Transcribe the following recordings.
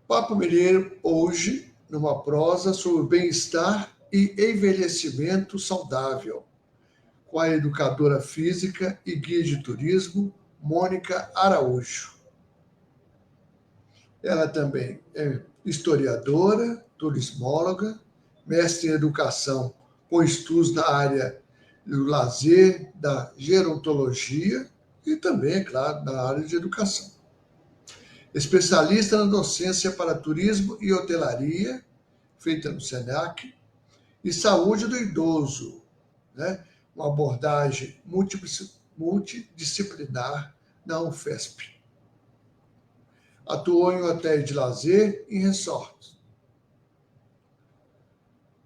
Papo Mineiro, hoje, numa prosa sobre bem-estar e envelhecimento saudável, com a educadora física e guia de turismo, Mônica Araújo. Ela também é historiadora, turismóloga, mestre em educação com estudos na área do lazer, da gerontologia e também, é claro, na área de educação. Especialista na docência para turismo e hotelaria, feita no SENAC, e saúde do idoso, né? Uma abordagem multidisciplinar na UFESP. Atuou em hotéis de lazer e resorts.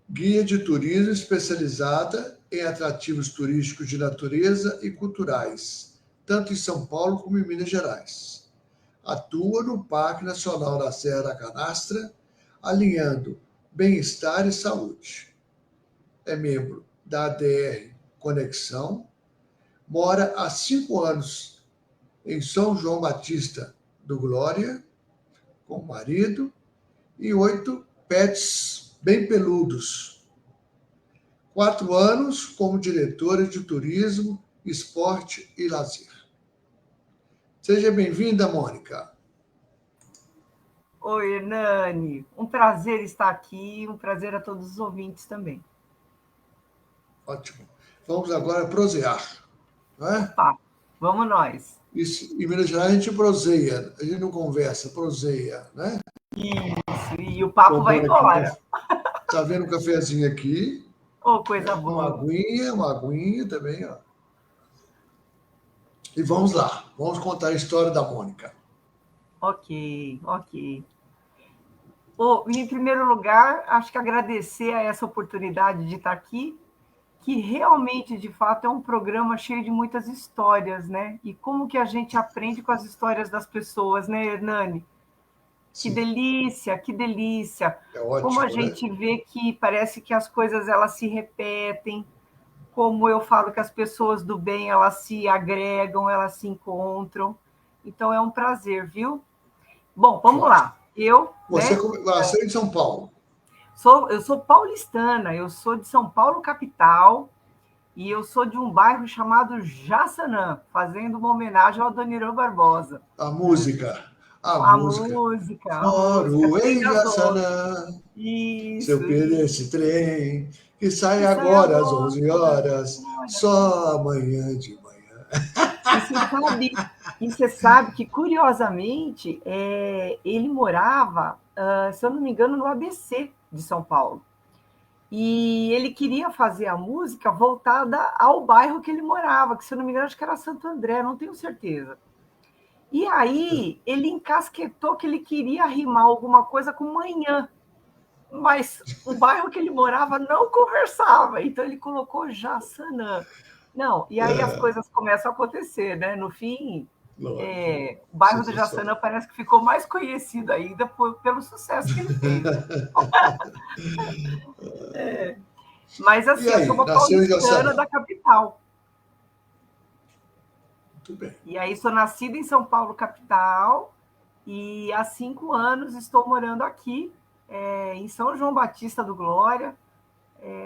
Guia de turismo especializada em atrativos turísticos de natureza e culturais, tanto em São Paulo como em Minas Gerais. Atua no Parque Nacional da Serra da Canastra, alinhando bem-estar e saúde. É membro da ADR Conexão, mora há 5 anos em São João Batista do Glória, com o marido, e 8 pets bem peludos. 4 anos como diretora de turismo, esporte e lazer. Seja bem-vinda, Mônica. Oi, Hernani. Um prazer estar aqui, um prazer a todos os ouvintes também. Ótimo. Vamos agora prosear, não é? Opa, vamos nós. Isso, em Minas Gerais a gente proseia, a gente não conversa, proseia, né? Isso, e o papo vai Tomando aqui embora. tá vendo um cafezinho aqui, Oh, coisa né? boa. Uma aguinha também, ó. E vamos lá, vamos contar a história da Mônica. Ok. Em primeiro lugar, acho que agradecer a essa oportunidade de estar aqui, que realmente, de fato, é um programa cheio de muitas histórias, né? E como que a gente aprende com as histórias das pessoas, né, Hernani? Que Sim, delícia, que delícia. é Como a ótimo, né? gente vê que parece que as coisas elas se repetem, como eu falo que as pessoas do bem elas se agregam, elas se encontram. Então é um prazer, viu? Bom, vamos Ótimo. lá. Eu, Você, né, você é de São Paulo. eu sou paulistana, eu sou de São Paulo capital e eu sou de um bairro chamado Jaçanã, fazendo uma homenagem ao Adoniran Barbosa. A música, a A música. música, a música, Moro tem em das outras. Jaçanã, se eu Isso, perder isso. esse trem, que sai Que sai agora às agora. 11 horas, Olha, só amanhã de manhã. E você sabe que, curiosamente, ele morava, se eu não me engano, no ABC de São Paulo. E ele queria fazer a música voltada ao bairro que ele morava, que, se eu não me engano, acho que era Santo André, não tenho certeza. E aí ele encasquetou que ele queria rimar alguma coisa com manhã, mas o bairro que ele morava não conversava, então ele colocou Jaçanã. Não, e aí as coisas começam a acontecer, né? No fim, Lógico, o bairro do Jaçanã sensacional. parece que ficou mais conhecido ainda pelo sucesso que ele fez. Mas E assim, eu sou aí, uma nasceu em paulistana Jaçanã. da capital. Muito bem. E aí sou nascida em São Paulo, capital, e há 5 anos estou morando aqui, em São João Batista do Glória,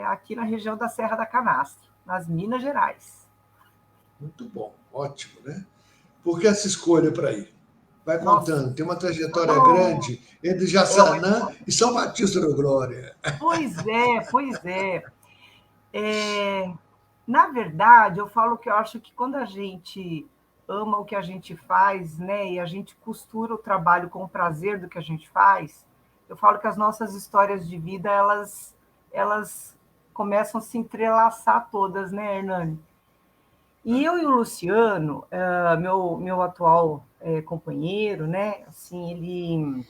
aqui na região da Serra da Canastra, nas Minas Gerais. Muito bom, ótimo, né? Por que essa escolha para ir? Vai Nossa, contando, tem uma trajetória oh, grande entre é uma Jaçanã história. e São Batista do Glória. Pois é, pois é. Na verdade, eu falo que eu acho que quando a gente ama o que a gente faz, né, e a gente costura o trabalho com o prazer do que a gente faz, eu falo que as nossas histórias de vida, elas começam a se entrelaçar todas, né, Hernani? E eu e o Luciano, meu atual companheiro, né, assim,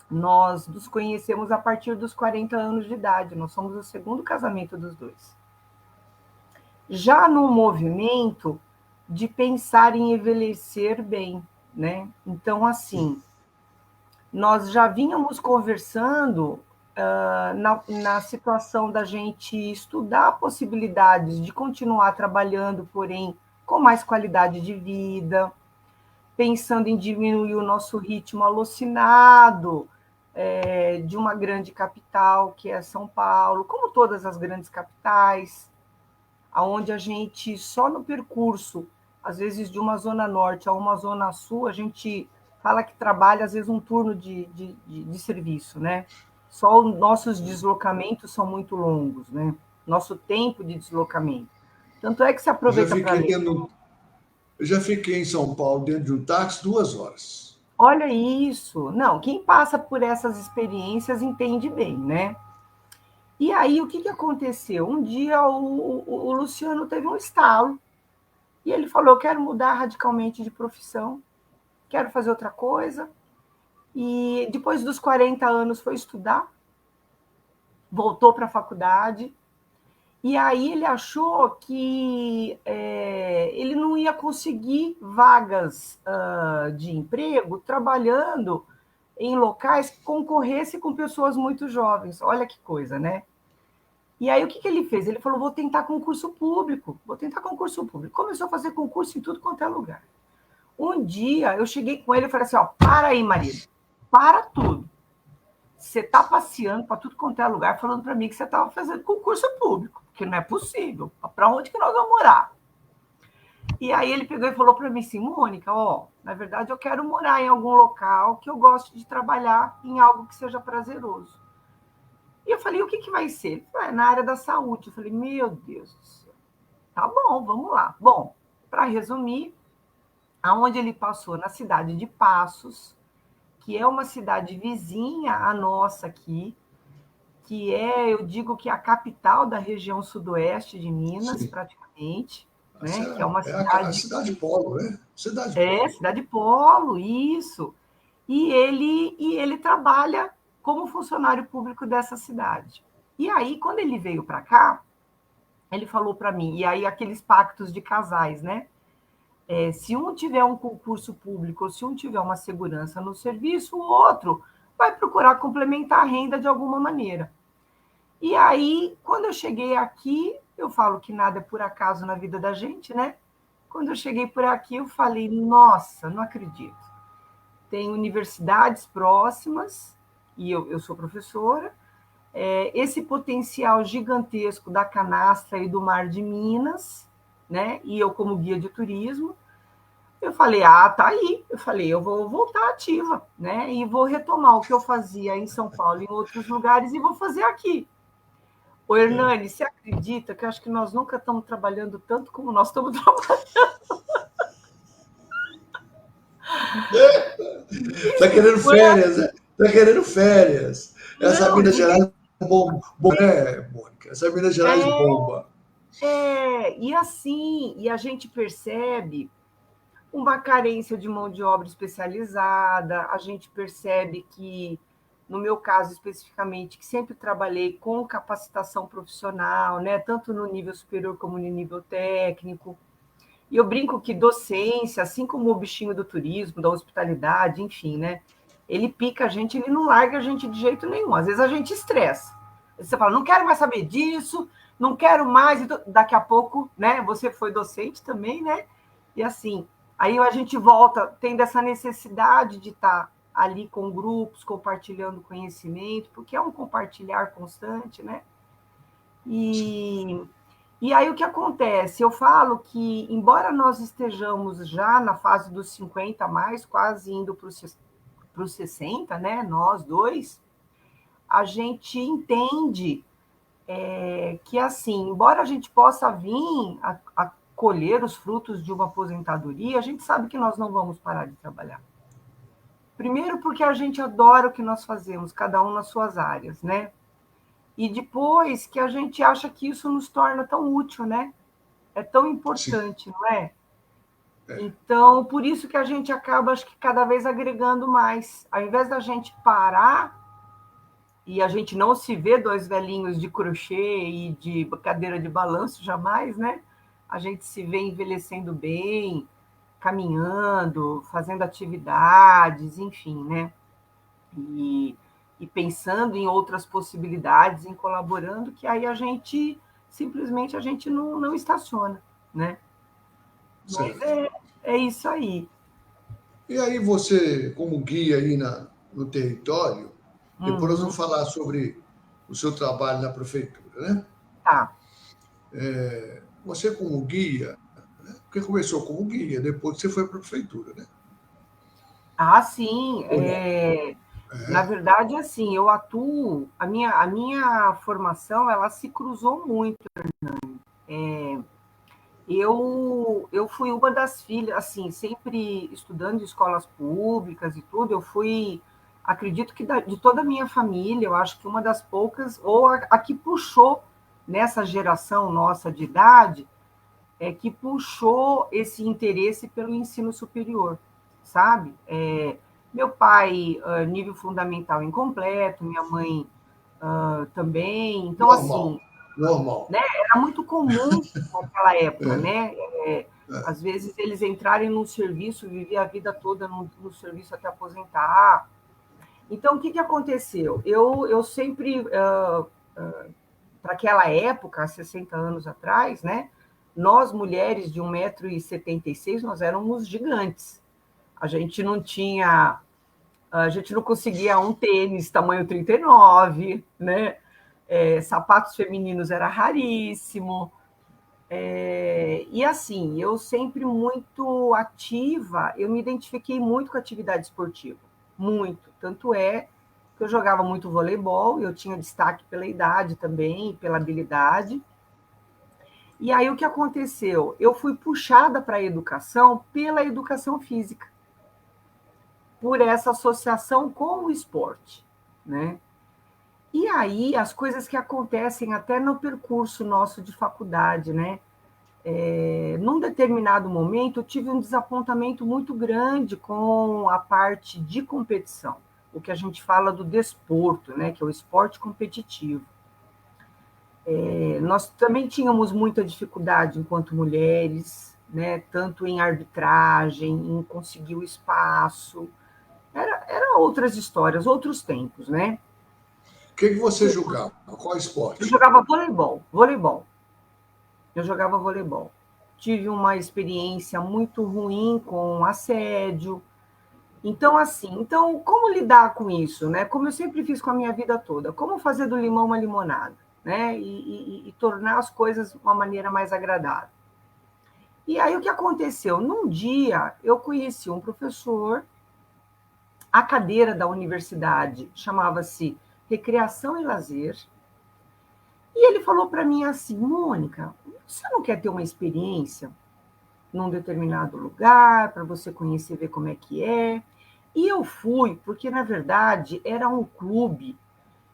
nós nos conhecemos a partir dos 40 anos de idade, nós somos o segundo casamento dos dois. Já no movimento de pensar em envelhecer bem, né? Então, Sim, assim, nós já vínhamos conversando na situação da gente estudar possibilidades de continuar trabalhando, porém com mais qualidade de vida, pensando em diminuir o nosso ritmo alucinado de uma grande capital, que é São Paulo, como todas as grandes capitais, aonde a gente, só no percurso, às vezes de uma zona norte a uma zona sul, a gente fala que trabalha, às vezes, um turno de serviço, né? Só os nossos deslocamentos são muito longos, né? Nosso tempo de deslocamento. Tanto é que se Eu já aproveita para fiquei ler. dentro, eu já fiquei em São Paulo dentro de um táxi 2 horas. Olha isso. Não, quem passa por essas experiências entende bem, né? E aí, o que aconteceu? Um dia o Luciano teve um estalo e ele falou: eu quero mudar radicalmente de profissão, quero fazer outra coisa. E depois dos 40 anos foi estudar, voltou para a faculdade. E aí ele achou que ele não ia conseguir vagas de emprego trabalhando em locais que concorressem com pessoas muito jovens. Olha que coisa, né? E aí o que ele fez? Ele falou: vou tentar concurso público, vou tentar concurso público. Começou a fazer concurso em tudo quanto é lugar. Um dia eu cheguei com ele e falei assim: ó, para aí, marido, para tudo. Você está passeando para tudo quanto é lugar falando para mim que você estava fazendo concurso público, porque não é possível. Para onde que nós vamos morar? E aí ele pegou e falou para mim assim: Mônica, ó, na verdade eu quero morar em algum local que eu goste de trabalhar em algo que seja prazeroso. E eu falei: o que vai ser? Ele falou: na área da saúde. Eu falei: meu Deus do céu. Tá bom, vamos lá. Bom, para resumir, aonde ele passou? Na cidade de Passos, que é uma cidade vizinha à nossa aqui, que é, eu digo que é a capital da região sudoeste de Minas, Sim. praticamente, né? Que é uma É a cidade, cidade polo, né? Cidade polo. cidade polo, isso. E ele trabalha como funcionário público dessa cidade. E aí, quando ele veio para cá, ele falou para mim, e aí aqueles pactos de casais, né? Se um tiver um concurso público ou se um tiver uma segurança no serviço, o outro vai procurar complementar a renda de alguma maneira. E aí, quando eu cheguei aqui, eu falo que nada é por acaso na vida da gente, né? Quando eu cheguei por aqui, eu falei: nossa, não acredito. Tem universidades próximas, e eu sou professora, esse potencial gigantesco da canastra e do mar de Minas, né? E eu, como guia de turismo, eu falei: ah, tá aí. Eu falei: eu vou voltar ativa, né? E vou retomar o que eu fazia em São Paulo, em outros lugares, e vou fazer aqui. Ô, É. Hernani, você acredita que eu acho que nós nunca estamos trabalhando tanto como nós estamos trabalhando? Tá Isso querendo foi férias, né? Tá querendo férias. Essa Não, Minas ninguém. Gerais bomba, né, Mônica? Essa Minas Gerais bomba. E assim, e a gente percebe uma carência de mão de obra especializada, a gente percebe que, no meu caso especificamente, que sempre trabalhei com capacitação profissional, né, tanto no nível superior como no nível técnico. E eu brinco que docência, assim como o bichinho do turismo, da hospitalidade, enfim, né? Ele pica a gente, ele não larga a gente de jeito nenhum. Às vezes a gente estressa. Você fala: não quero mais saber disso, não quero mais. Daqui a pouco, né? Você foi docente também, né? E assim, aí a gente volta tendo essa necessidade de estar ali com grupos, compartilhando conhecimento, porque é um compartilhar constante, né? E aí o que acontece? Eu falo que, embora nós estejamos já na fase dos 50 mais, quase indo para os 60, né? Nós dois, a gente entende que, assim, embora a gente possa vir a colher os frutos de uma aposentadoria, a gente sabe que nós não vamos parar de trabalhar. Primeiro porque a gente adora o que nós fazemos, cada um nas suas áreas, né? E depois que a gente acha que isso nos torna tão útil, né? É tão Sim, importante, não é? é. Então, por isso que a gente acaba, acho que, cada vez agregando mais. Ao invés da gente parar e a gente não se vê dois velhinhos de crochê e de cadeira de balanço jamais, né? A gente se vê envelhecendo bem, caminhando, fazendo atividades, enfim, né? E, e pensando em outras possibilidades, em colaborando, que aí a gente simplesmente a gente não estaciona, né? Mas Certo. é isso aí. E aí você, como guia aí no território, Depois nós vamos falar sobre o seu trabalho na prefeitura, né? Tá. Você como guia, né? Porque começou como guia, depois você foi para a prefeitura, né? Ah, sim. Ou não? Na verdade, assim, eu atuo, a minha formação, ela se cruzou muito. Eu fui uma das filhas, assim, sempre estudando em escolas públicas e tudo, eu fui, acredito que de toda a minha família, eu acho que uma das poucas, ou a que puxou nessa geração nossa de idade, que puxou esse interesse pelo ensino superior, sabe? Meu pai, nível fundamental incompleto, minha mãe também, então, Normal, assim, normal. né? Era muito comum naquela época, É, né? é. Às vezes eles entrarem no serviço, viver a vida toda no serviço até aposentar. Então, o que aconteceu? Eu sempre, para aquela época, há 60 anos atrás, né? Nós, mulheres de 1,76 m, nós éramos gigantes. A gente não tinha, a gente não conseguia um tênis tamanho 39, né? Sapatos femininos era raríssimo. E assim, eu sempre muito ativa, eu me identifiquei muito com a atividade esportiva, muito. Tanto é que eu jogava muito voleibol, eu tinha destaque pela idade também, pela habilidade. E aí o que aconteceu? Eu fui puxada para a educação pela educação física, por essa associação com o esporte, né? E aí as coisas que acontecem até no percurso nosso de faculdade, né? Num determinado momento, eu tive um desapontamento muito grande com a parte de competição, o que a gente fala do desporto, né, que é o esporte competitivo. Nós também tínhamos muita dificuldade enquanto mulheres, né, tanto em arbitragem, em conseguir o espaço. Era outras histórias, outros tempos, né? O que você julgava? Qual Eu esporte? jogava voleibol. Eu jogava voleibol. Tive uma experiência muito ruim com assédio. Então, assim, como lidar com isso, né? Como eu sempre fiz com a minha vida toda, como fazer do limão uma limonada, né? E tornar as coisas de uma maneira mais agradável. E aí o que aconteceu? Num dia eu conheci um professor, a cadeira da universidade chamava-se Recreação e Lazer, e ele falou para mim assim: Mônica, você não quer ter uma experiência num determinado lugar, para você conhecer, ver como é que é. E eu fui, porque, na verdade, era um clube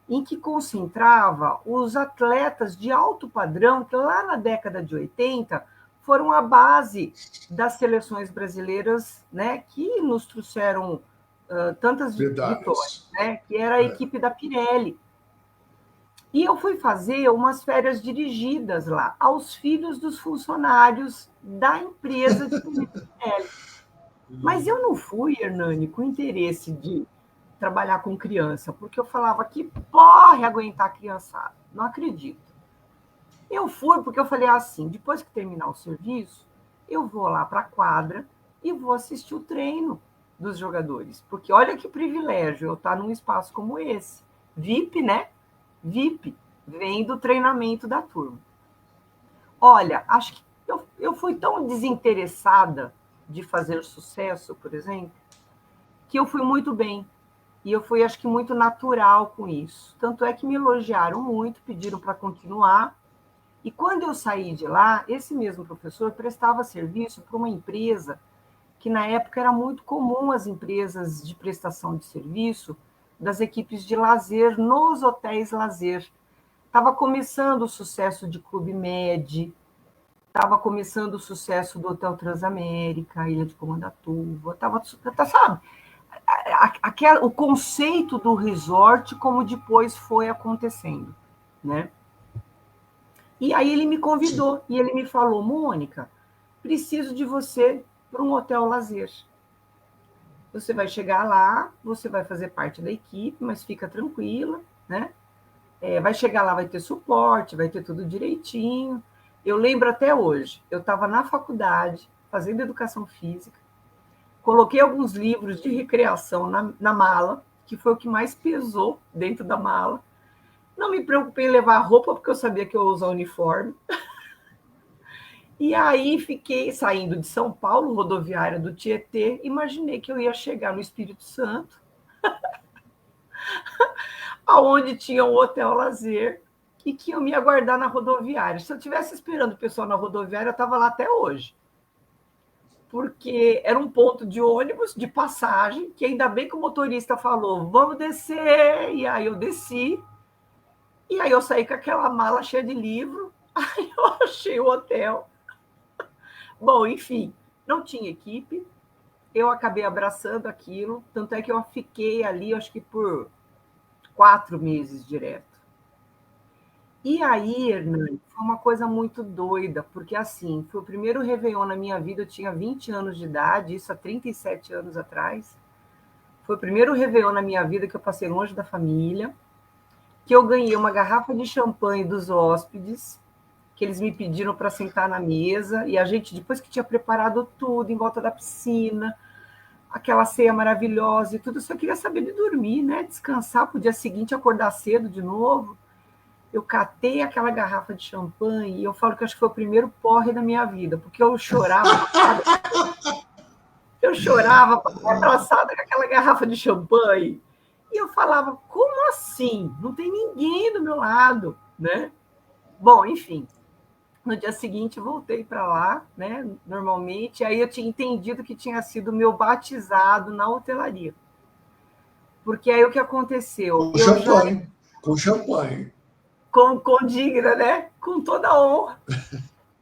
em que concentrava os atletas de alto padrão, que lá na década de 80 foram a base das seleções brasileiras, né, que nos trouxeram tantas vitórias, Medalhas. né, que era a equipe da Pirelli. E eu fui fazer umas férias dirigidas lá, aos filhos dos funcionários da empresa de Pirelli. Mas eu não fui, Hernani, com interesse de trabalhar com criança, porque eu falava que porre aguentar criançada. Não acredito. Eu fui porque eu falei assim: depois que terminar o serviço, eu vou lá para a quadra e vou assistir o treino dos jogadores. Porque olha que privilégio eu estar num espaço como esse. VIP, né? VIP, vem do treinamento da turma. Olha, acho que eu fui tão desinteressada de fazer sucesso, por exemplo, que eu fui muito bem. E eu fui, acho que, muito natural com isso. Tanto é que me elogiaram muito, pediram para continuar. E quando eu saí de lá, esse mesmo professor prestava serviço para uma empresa que, na época, era muito comum as empresas de prestação de serviço das equipes de lazer nos hotéis lazer. Estava começando o sucesso de Clube Med, estava começando o sucesso do Hotel Transamérica, Ilha de Comandatuva, estava, sabe? O conceito do resort, como depois foi acontecendo, né? E aí ele me Sim. convidou e ele me falou: Mônica, preciso de você para um hotel lazer. Você vai chegar lá, você vai fazer parte da equipe, mas fica tranquila, né? Vai chegar lá, vai ter suporte, vai ter tudo direitinho. Eu lembro até hoje, eu estava na faculdade, fazendo educação física, coloquei alguns livros de recreação na mala, que foi o que mais pesou dentro da mala. Não me preocupei em levar roupa, porque eu sabia que eu ia usar uniforme. E aí fiquei saindo de São Paulo, rodoviária do Tietê, imaginei que eu ia chegar no Espírito Santo, aonde tinha um hotel lazer, e que iam me aguardar na rodoviária. Se eu estivesse esperando o pessoal na rodoviária, eu estava lá até hoje. Porque era um ponto de ônibus, de passagem, que ainda bem que o motorista falou, vamos descer, e aí eu desci, e aí eu saí com aquela mala cheia de livro, aí eu achei o hotel. Bom, enfim, não tinha equipe, eu acabei abraçando aquilo, tanto é que eu fiquei ali, acho que por 4 meses direto. E aí, Hernani, foi uma coisa muito doida, porque assim, foi o primeiro Réveillon na minha vida, eu tinha 20 anos de idade, isso há 37 anos atrás. Foi o primeiro Réveillon na minha vida que eu passei longe da família, que eu ganhei uma garrafa de champanhe dos hóspedes, que eles me pediram para sentar na mesa, e a gente, depois que tinha preparado tudo em volta da piscina, aquela ceia maravilhosa e tudo, eu só queria saber de dormir, né? Descansar para o dia seguinte acordar cedo de novo. Eu catei aquela garrafa de champanhe e eu falo que acho que foi o primeiro porre da minha vida, porque eu chorava, abraçada com aquela garrafa de champanhe. E eu falava, como assim? Não tem ninguém do meu lado, né? Bom, enfim, no dia seguinte voltei para lá, né? Normalmente, aí eu tinha entendido que tinha sido meu batizado na hotelaria. Porque aí o que aconteceu? Com champanhe, com champanhe. Com digna, né? Com toda a honra.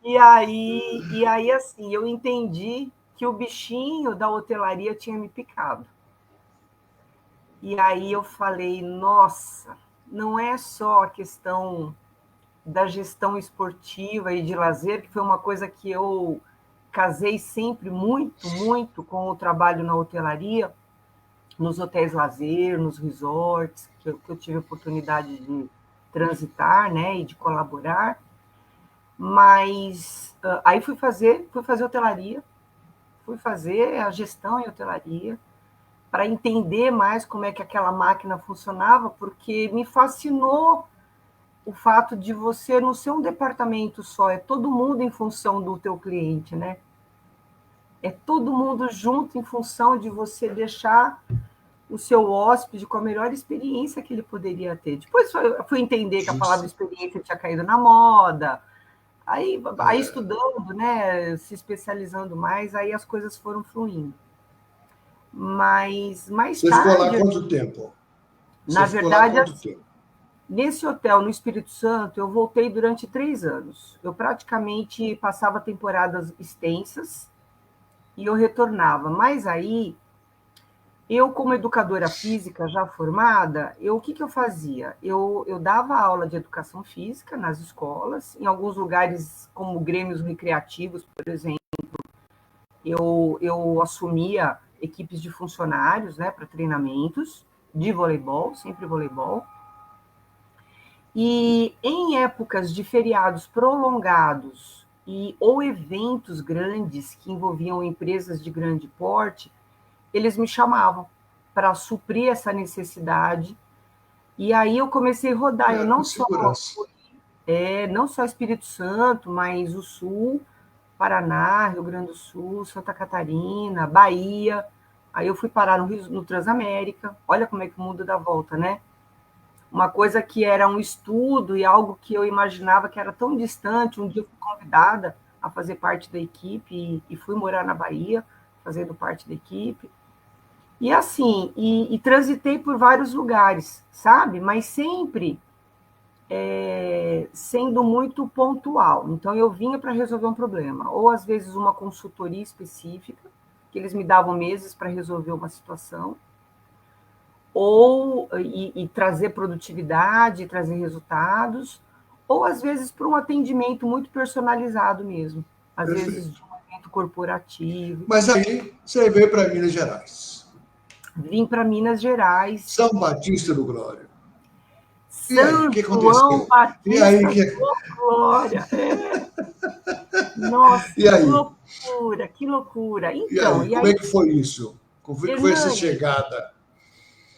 E aí, assim, eu entendi que o bichinho da hotelaria tinha me picado. E aí eu falei, nossa, não é só a questão da gestão esportiva e de lazer, que foi uma coisa que eu casei sempre muito, muito com o trabalho na hotelaria, nos hotéis lazer, nos resorts, que eu tive a oportunidade de transitar, né, e de colaborar. Mas aí fui fazer hotelaria, fui fazer a gestão em hotelaria, para entender mais como é que aquela máquina funcionava, porque me fascinou o fato de você não ser um departamento só, é todo mundo em função do teu cliente, né? É todo mundo junto em função de você deixar o seu hóspede com a melhor experiência que ele poderia ter. Depois eu fui entender que a palavra experiência tinha caído na moda, aí estudando, né, se especializando mais, aí as coisas foram fluindo. Mas mais Você tarde... ficou lá quanto tempo? Na verdade, nesse hotel, no Espírito Santo, eu voltei durante 3 anos. Eu praticamente passava temporadas extensas e eu retornava. Mas aí, eu, como educadora física já formada, o que eu fazia? Eu dava aula de educação física nas escolas, em alguns lugares, como grêmios recreativos, por exemplo, eu assumia equipes de funcionários, né, para treinamentos de voleibol, sempre voleibol. E em épocas de feriados prolongados ou eventos grandes que envolviam empresas de grande porte, eles me chamavam para suprir essa necessidade. E aí eu comecei a rodar, eu não só Espírito Santo, mas o Sul, Paraná, Rio Grande do Sul, Santa Catarina, Bahia. Aí eu fui parar no Transamérica. Olha como é que o mundo dá volta, né? Uma coisa que era um estudo e algo que eu imaginava que era tão distante. Um dia eu fui convidada a fazer parte da equipe e fui morar na Bahia, fazendo parte da equipe. E assim, e transitei por vários lugares, sabe? Mas sempre sendo muito pontual. Então, eu vinha para resolver um problema. Ou, às vezes, uma consultoria específica, que eles me davam meses para resolver uma situação, ou trazer produtividade, trazer resultados, ou às vezes para um atendimento muito personalizado mesmo, às vezes de um evento corporativo. Mas aí você veio para Minas Gerais. Vim para Minas Gerais. São Batista do Glória. E aí, o que aconteceu? João Batista e aí, do Glória. Nossa, e aí? Que loucura. Então, e aí, como é que foi isso? Como foi essa chegada?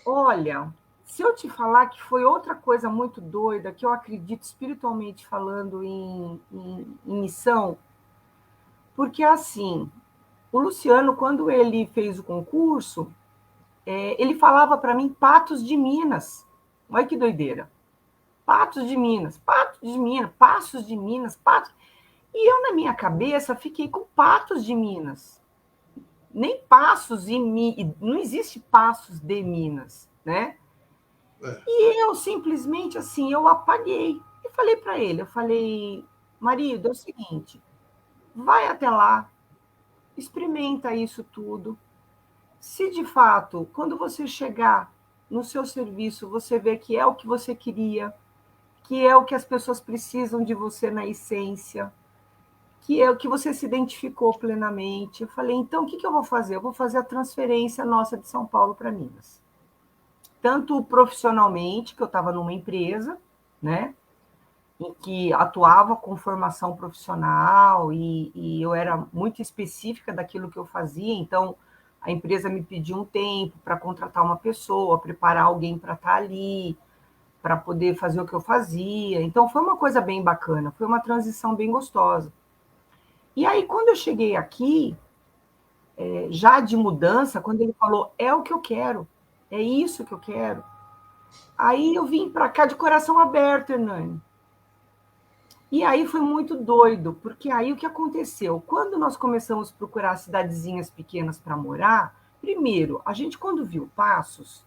Olha, se eu te falar que foi outra coisa muito doida, que eu acredito espiritualmente falando em missão, porque assim, o Luciano, quando ele fez o concurso, ele falava para mim Patos de Minas. Olha que doideira. Patos de Minas, Patos de Minas, Passos de Minas, Patos. E eu, na minha cabeça, fiquei com Patos de Minas. Nem Passos e não existe Passos de Minas, né? É. E eu simplesmente assim, eu apaguei. E falei para ele, eu falei, marido, é o seguinte, vai até lá, experimenta isso tudo. Se de fato, quando você chegar no seu serviço, você vê que é o que você queria, que é o que as pessoas precisam de você na essência, que é o que você se identificou plenamente. Eu falei, então o que eu vou fazer? Eu vou fazer a transferência nossa de São Paulo para Minas. Tanto profissionalmente, que eu estava numa empresa, né, em que atuava com formação profissional e eu era muito específica daquilo que eu fazia, então a empresa me pediu um tempo para contratar uma pessoa, preparar alguém para estar ali, para poder fazer o que eu fazia. Então foi uma coisa bem bacana, foi uma transição bem gostosa. E aí, quando eu cheguei aqui, já de mudança, quando ele falou, é o que eu quero, é isso que eu quero, aí eu vim para cá de coração aberto, Hernani. E aí foi muito doido, porque aí o que aconteceu? Quando nós começamos a procurar cidadezinhas pequenas para morar, primeiro, a gente quando viu Passos,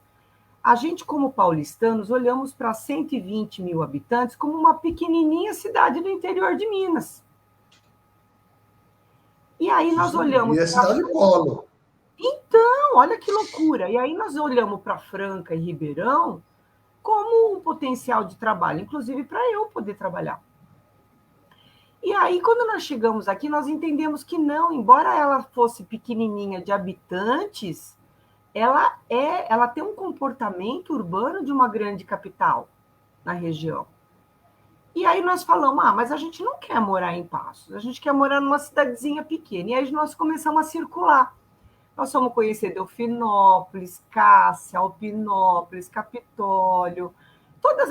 a gente como paulistanos olhamos para 120 mil habitantes como uma pequenininha cidade do interior de Minas. E aí nós olhamos... E a cidade polo. Então, olha que loucura. E aí nós olhamos para Franca e Ribeirão como um potencial de trabalho, inclusive para eu poder trabalhar. E aí, quando nós chegamos aqui, nós entendemos que não, embora ela fosse pequenininha de habitantes, ela tem um comportamento urbano de uma grande capital na região. E aí nós falamos, mas a gente não quer morar em Passos, a gente quer morar numa cidadezinha pequena. E aí nós começamos a circular. Nós fomos conhecer Delfinópolis, Cássia, Alpinópolis, Capitólio,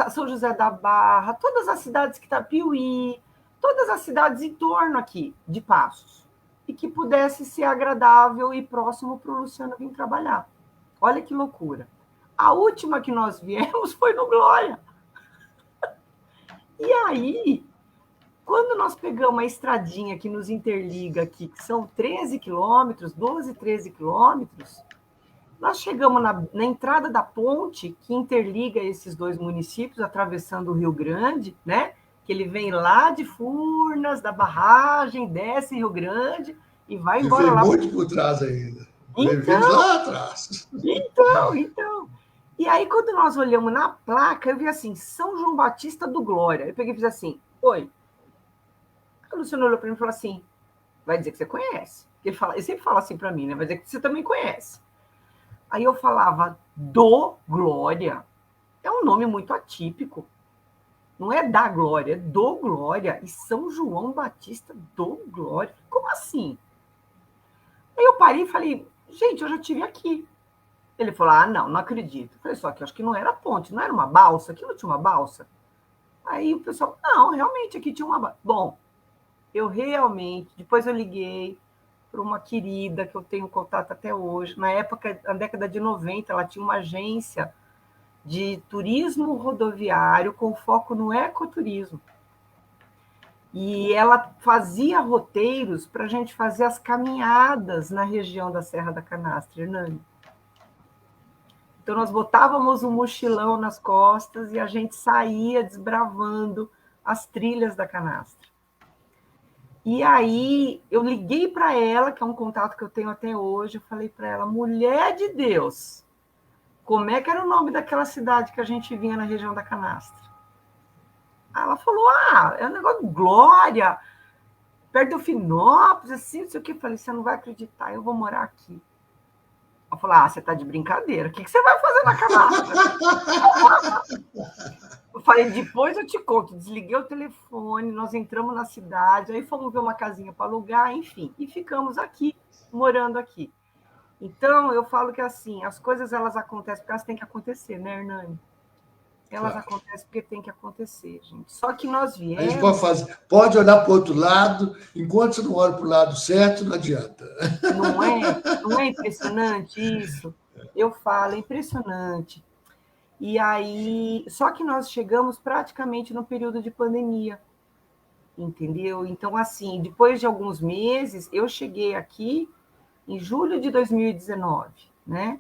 São José da Barra, todas as cidades que está Piuí, todas as cidades em torno aqui de Passos, e que pudesse ser agradável e próximo para o Luciano vir trabalhar. Olha que loucura. A última que nós viemos foi no Glória. E aí, quando nós pegamos a estradinha que nos interliga aqui, que são 13 quilômetros, 12, 13 quilômetros, nós chegamos na entrada da ponte que interliga esses dois municípios, atravessando o Rio Grande, né? Que ele vem lá de Furnas, da barragem, desce em Rio Grande e vai embora lá. Vem muito por trás ainda. Então, lá atrás. Então. E aí, quando nós olhamos na placa, eu vi assim, São João Batista do Glória. Eu peguei e fiz assim, oi. A Luciano olhou para mim e falou assim, vai dizer que você conhece. Ele sempre fala assim para mim, né? Vai dizer que você também conhece. Aí eu falava, do Glória. É um nome muito atípico. Não é da Glória, é do Glória. E São João Batista do Glória. Como assim? Aí eu parei e falei, gente, eu já estive aqui. Ele falou, não acredito. Eu falei, só que eu acho que não era ponte, não era uma balsa, aqui não tinha uma balsa. Aí o pessoal, não, realmente aqui tinha uma balsa. Bom, eu realmente, depois eu liguei para uma querida que eu tenho contato até hoje. Na época, na década de 90, ela tinha uma agência de turismo rodoviário com foco no ecoturismo. E ela fazia roteiros para a gente fazer as caminhadas na região da Serra da Canastra, Hernani. Então, nós botávamos um mochilão nas costas e a gente saía desbravando as trilhas da Canastra. E aí, eu liguei para ela, que é um contato que eu tenho até hoje, eu falei para ela, mulher de Deus, como é que era o nome daquela cidade que a gente vinha na região da Canastra? Ela falou, é um negócio de Glória, perto de Delfinópolis, assim, não sei o que. Eu falei, você não vai acreditar, eu vou morar aqui. Ela falou, você tá de brincadeira, o que você vai fazer na Canastra? Eu falei, depois eu te conto. Desliguei o telefone, nós entramos na cidade, aí fomos ver uma casinha para alugar, enfim, e ficamos aqui, morando aqui. Então, eu falo que assim, as coisas elas acontecem porque elas têm que acontecer, né, Hernani? Elas Claro. acontecem porque tem que acontecer, gente. Só que nós A gente pode viemos, fazer, pode olhar para o outro lado, enquanto você não olha para o lado certo, não adianta. não é? Não é impressionante isso? Eu falo, é impressionante. E aí, só que nós chegamos praticamente no período de pandemia, entendeu? Então, assim, depois de alguns meses, eu cheguei aqui em julho de 2019, né?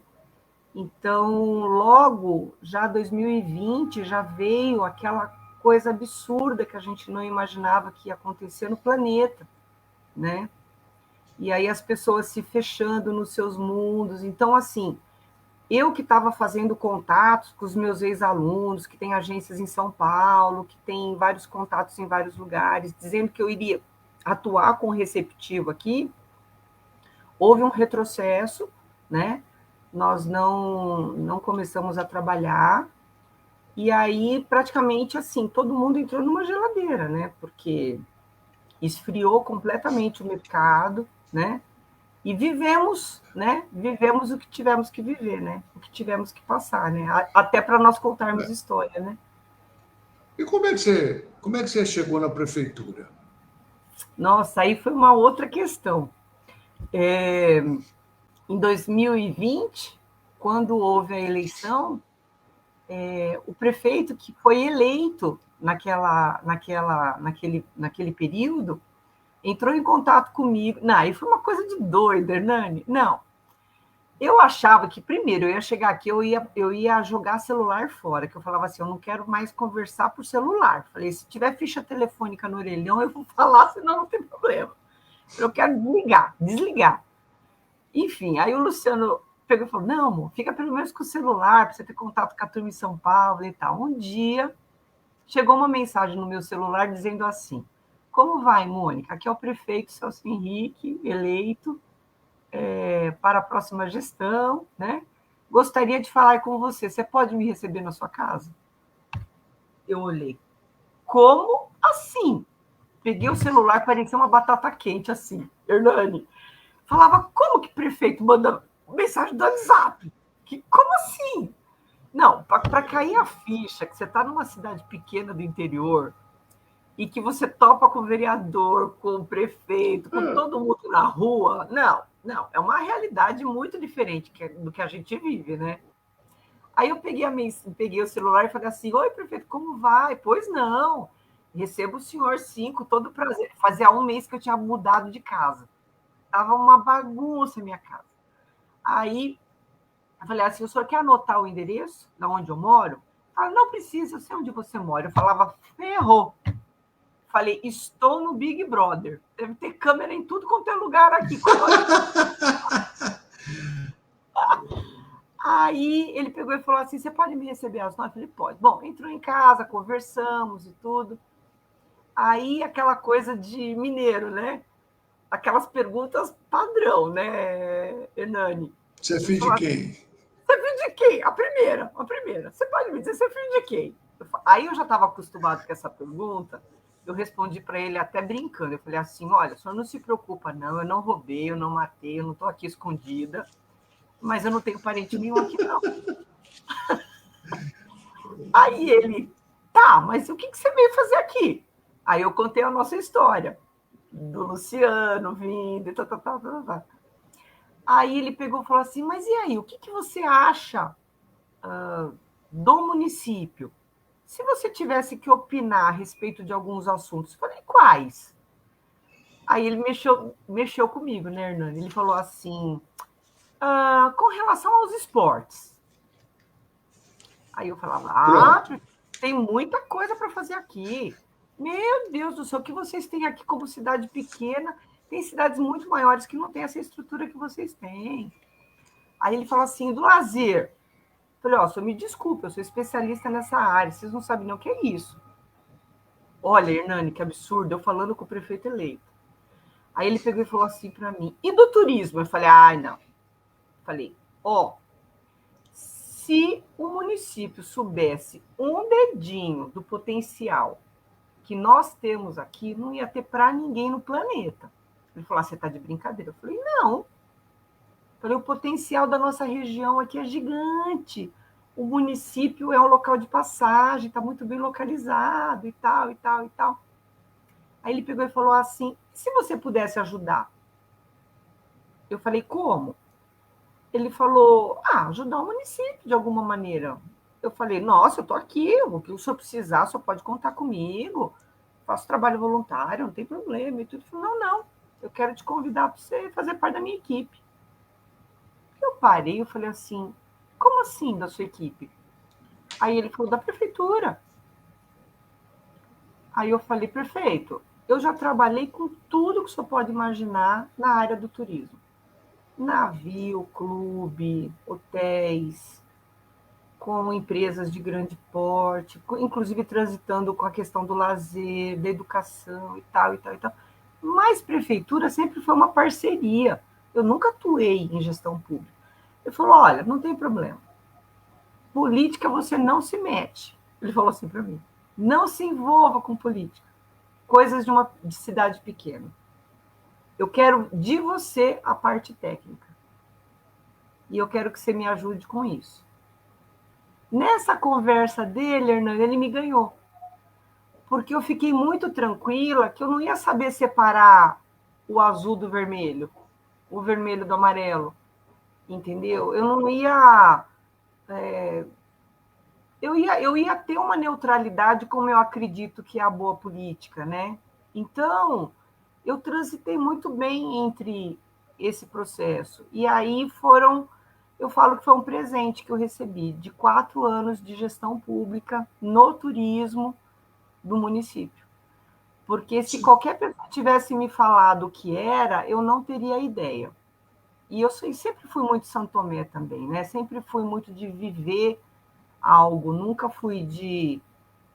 Então, logo, já 2020, já veio aquela coisa absurda que a gente não imaginava que ia acontecer no planeta, né? E aí as pessoas se fechando nos seus mundos. Então, assim, eu que estava fazendo contatos com os meus ex-alunos, que tem agências em São Paulo, que tem vários contatos em vários lugares, dizendo que eu iria atuar com receptivo aqui, houve um retrocesso, né? Nós não começamos a trabalhar, e aí praticamente assim, todo mundo entrou numa geladeira, né? Porque esfriou completamente o mercado, né? E vivemos, né? Vivemos o que tivemos que viver, né? O que tivemos que passar, né? Até para nós contarmos história, né? E como é que você chegou na prefeitura? Nossa, aí foi uma outra questão. Em 2020, quando houve a eleição, o prefeito que foi eleito naquele período entrou em contato comigo. Não, aí foi uma coisa de doido, Hernani. Não, eu achava que, primeiro, eu ia chegar aqui, eu ia jogar celular fora, que eu falava assim, eu não quero mais conversar por celular. Falei, se tiver ficha telefônica no orelhão, eu vou falar, senão não tem problema. Eu quero desligar, desligar. Enfim, aí o Luciano pegou e falou, não, amor, fica pelo menos com o celular, para você ter contato com a turma em São Paulo e tal. Um dia, chegou uma mensagem no meu celular dizendo assim, como vai, Mônica? Aqui é o prefeito Celso Henrique, eleito, para a próxima gestão, né? Gostaria de falar com você. Você pode me receber na sua casa? Eu olhei. Como assim? Peguei o celular, parecia uma batata quente, assim. Hernani. Falava, como que prefeito manda mensagem do WhatsApp? Como assim? Não, para cair a ficha que você está numa cidade pequena do interior e que você topa com o vereador, com o prefeito, com todo mundo na rua, não, não, é uma realidade muito diferente do que a gente vive, né? Aí eu peguei o celular e falei assim, oi, prefeito, como vai? Pois não, recebo o senhor sim, com todo prazer. Fazia um mês que eu tinha mudado de casa. Tava uma bagunça a minha casa. Aí eu falei assim, o senhor quer anotar o endereço de onde eu moro? Falei, não precisa, eu sei onde você mora. Eu falava, ferrou. Falei, estou no Big Brother. Deve ter câmera em tudo quanto é lugar aqui. Aí ele pegou e falou assim: você pode me receber às 9? Eu falei, pode. Bom, entrou em casa, conversamos e tudo. Aí aquela coisa de mineiro, né? Aquelas perguntas padrão, né, Hernani? Você é Ele filho de falou assim: quem? você é filho de quem? A primeira, a primeira. Você pode me dizer, você é filho de quem? Aí eu já estava acostumado com essa pergunta, eu respondi para ele até brincando. Eu falei assim: olha, o senhor não se preocupa, não, eu não roubei, eu não matei, eu não estou aqui escondida, mas eu não tenho parente nenhum aqui, não. Aí ele, tá, mas o que você veio fazer aqui? Aí eu contei a nossa história, do Luciano vindo, tá, tá, tá, tá, tá. Aí ele pegou e falou assim, mas e aí, o que você acha do município? Se você tivesse que opinar a respeito de alguns assuntos, eu falei, quais? Aí ele mexeu comigo, né, Hernani? Ele falou assim, com relação aos esportes. Aí eu falava, Pronto. tem muita coisa para fazer aqui. Meu Deus do céu, o que vocês têm aqui como cidade pequena? Tem cidades muito maiores que não têm essa estrutura que vocês têm. Aí ele falou assim, do lazer. Eu falei, senhor, me desculpe, eu sou especialista nessa área, vocês não sabem nem o que é isso. Olha, Hernani, que absurdo, eu falando com o prefeito eleito. Aí ele pegou e falou assim para mim, e do turismo? Eu falei, não. Eu falei, se o município soubesse um dedinho do potencial que nós temos aqui, não ia ter para ninguém no planeta. Ele falou, você está de brincadeira? Eu falei, não. Falei, o potencial da nossa região aqui é gigante. O município é um local de passagem, está muito bem localizado e tal, e tal, e tal. Aí ele pegou e falou assim, se você pudesse ajudar? Eu falei, como? Ele falou, ajudar o município de alguma maneira. Eu falei, nossa, eu estou aqui, o que o senhor precisar, só pode contar comigo. Faço trabalho voluntário, não tem problema. E tudo. Ele falou, não, eu quero te convidar para você fazer parte da minha equipe. Eu parei, eu falei assim, como assim da sua equipe? Aí ele falou, da prefeitura. Aí eu falei, perfeito, eu já trabalhei com tudo que o senhor pode imaginar na área do turismo. Navio, clube, hotéis, com empresas de grande porte, inclusive transitando com a questão do lazer, da educação e tal, e tal, e tal. Mas prefeitura sempre foi uma parceria. Eu nunca atuei em gestão pública. Ele falou, olha, não tem problema. Política você não se mete. Ele falou assim para mim. Não se envolva com política. Coisas de cidade pequena. Eu quero de você a parte técnica. E eu quero que você me ajude com isso. Nessa conversa dele, Hernando, ele me ganhou. Porque eu fiquei muito tranquila que eu não ia saber separar o azul do vermelho, o vermelho do amarelo. Entendeu? Eu não ia... Eu ia ter uma neutralidade como eu acredito que é a boa política, né? Então, eu transitei muito bem entre esse processo. E aí eu falo que foi um presente que eu recebi de 4 anos de gestão pública no turismo do município. Porque se qualquer pessoa tivesse me falado o que era, eu não teria ideia. E eu sempre fui muito São Tomé também, né? Sempre fui muito de viver algo, nunca fui de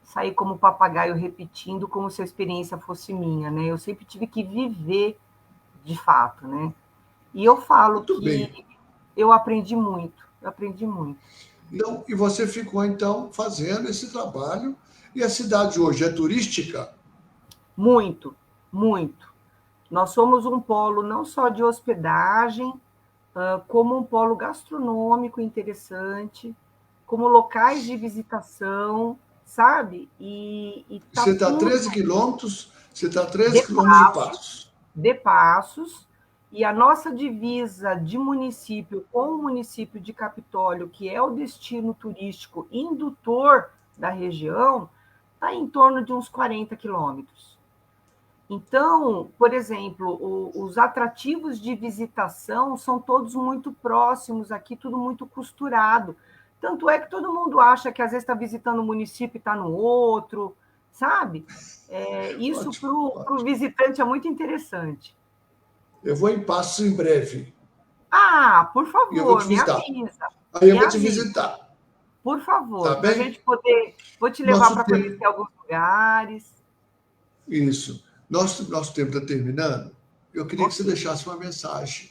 sair como papagaio repetindo como se a experiência fosse minha, né? Eu sempre tive que viver de fato, né? E eu falo Muito bem. que eu aprendi muito, eu aprendi muito. Então, e você ficou, então, fazendo esse trabalho. E a cidade hoje é turística? Muito, muito. Nós somos um polo não só de hospedagem, como um polo gastronômico interessante, como locais de visitação, sabe? E tá Você está a tudo 13 quilômetros, você está a de 13 quilômetros de Passos, Passos. de Passos, e a nossa divisa de município com o município de Capitólio, que é o destino turístico indutor da região, está em torno de uns 40 quilômetros. Então, por exemplo, os atrativos de visitação são todos muito próximos aqui, tudo muito costurado. Tanto é que todo mundo acha que às vezes está visitando um município e está no outro, sabe? Isso Ótimo, para o ótimo. visitante é muito interessante. Eu vou em Passos em breve. Por E eu vou te favor, me visitar. avisa, Aí eu me vou te avisa, visitar. por Tá favor, para a bem? gente poder. Vou te levar Nosso para tempo. conhecer alguns lugares. Isso. Nosso tempo está terminando. Eu queria que Ok. você deixasse uma mensagem.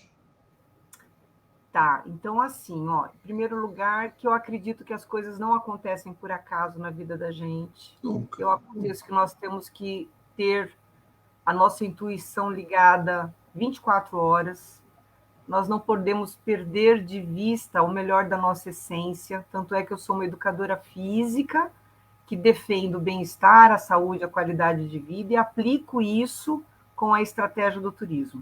Tá, então assim, ó, em primeiro lugar, que eu acredito que as coisas não acontecem por acaso na vida da gente. Nunca, Eu acredito nunca. que nós temos que ter a nossa intuição ligada 24 horas. Nós não podemos perder de vista o melhor da nossa essência. Tanto é que eu sou uma educadora física que defendo o bem-estar, a saúde, a qualidade de vida e aplico isso com a estratégia do turismo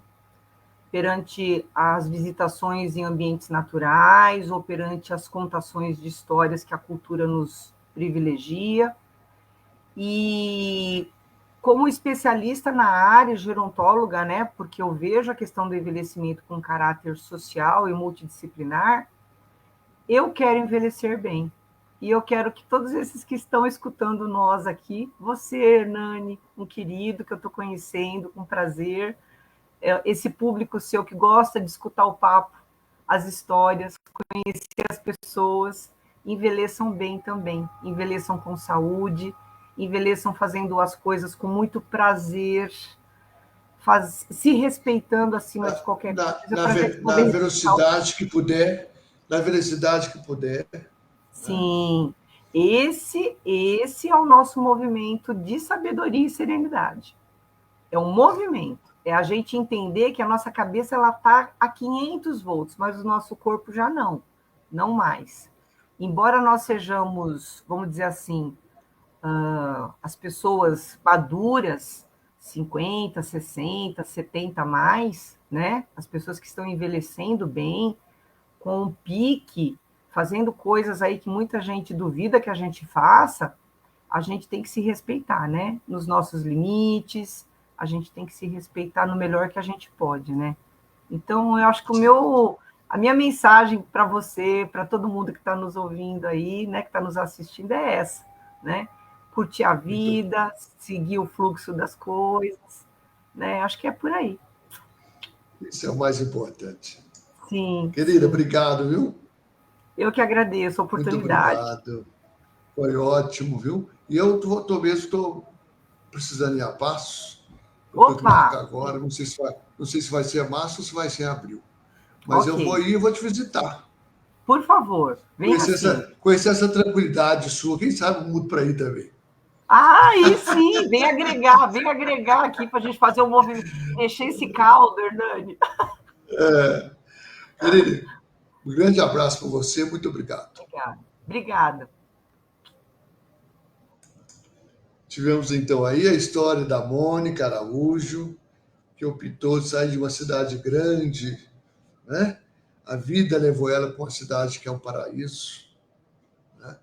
perante as visitações em ambientes naturais ou perante as contações de histórias que a cultura nos privilegia. E como especialista na área, gerontóloga, né, porque eu vejo a questão do envelhecimento com caráter social e multidisciplinar, eu quero envelhecer bem. E eu quero que todos esses que estão escutando nós aqui, você, Hernani, um querido que eu estou conhecendo com prazer, esse público seu que gosta de escutar o papo, as histórias, conhecer as pessoas, envelheçam bem também, envelheçam com saúde, envelheçam fazendo as coisas com muito prazer, se respeitando acima de qualquer coisa, para a gente Na poder velocidade que puder, na velocidade que puder. Né? sim, esse é o nosso movimento de sabedoria e serenidade. É um movimento. É a gente entender que a nossa cabeça ela está a 500 volts, mas o nosso corpo já não, não mais. Embora nós sejamos, vamos dizer assim, as pessoas maduras, 50, 60, 70 mais, né? As pessoas que estão envelhecendo bem, com um pique, fazendo coisas aí que muita gente duvida que a gente faça, a gente tem que se respeitar, né? Nos nossos limites, a gente tem que se respeitar no melhor que a gente pode, né? Então, eu acho que a minha mensagem para você, para todo mundo que está nos ouvindo aí, né, que está nos assistindo, é essa, né? Curtir a Muito, vida, seguir o fluxo das coisas, né? Acho que é por aí. isso é o mais importante. Sim, Querida, sim. obrigado, viu? Eu que agradeço a Muito oportunidade. obrigado. Foi ótimo, viu? E eu estou precisando ir a passo. Eu estou que Opa! marcar agora. Não sei se vai ser março ou se vai ser abril. Mas eu vou Ok. ir e vou te visitar. Por favor, venha sim. Conhecer essa tranquilidade sua. Quem sabe eu mudo para aí também. Ah, aí sim, vem agregar aqui para a gente fazer um movimento, encher esse caldo, Hernani. Querido, um grande abraço para você. Muito obrigado. Obrigada. Obrigada. Tivemos então aí a história da Mônica Araújo, que optou sair de uma cidade grande, né? A vida levou ela para uma cidade que é um paraíso, né?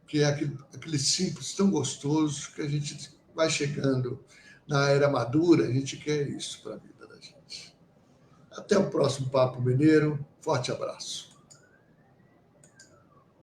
Que é aquele simples tão gostoso que a gente vai chegando na era madura, a gente quer isso para a vida da gente. Até o próximo Papo Mineiro. Forte abraço.